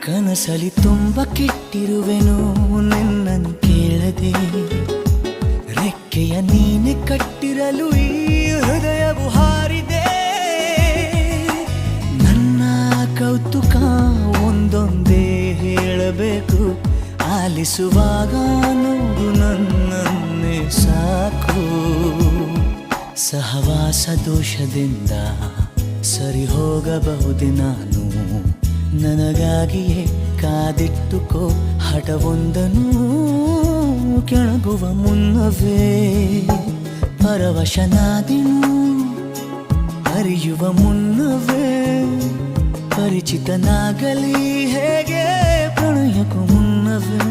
ಕನಸಲಿ ತುಂಬ ಕೆಟ್ಟಿರುವೆನು ನಿನ್ನನ್ನು ಕೇಳದೆ, ರೆಕ್ಕೆಯ ನೀನೆ ಕಟ್ಟಿರಲು ಈ ಹೃದಯವು ಹಾರಿದೆ. ನನ್ನ ಕೌತುಕ ಒಂದೊಂದೇ ಹೇಳಬೇಕು, ಆಲಿಸುವಾಗ ನೋಡು ನನ್ನನ್ನೇ ಸಾಕು. ಸಹವಾಸ ದೋಷದಿಂದ ಸರಿ ಹೋಗಬಹುದೇ ನಾನು, ನನಗಾಗಿಯೇ ಕಾದಿಟ್ಟುಕೋ ಹಠವೊಂದನು. ಕೆಳಗುವ ಮುನ್ನವೇ ಪರವಶನಾದೆನು, ಅರಿಯುವ ಮುನ್ನವೇ ಪರಿಚಿತನಾಗಲಿ ಹೇಗೆ ಪ್ರಣಯಕ್ಕೂ ಮುನ್ನವೇ.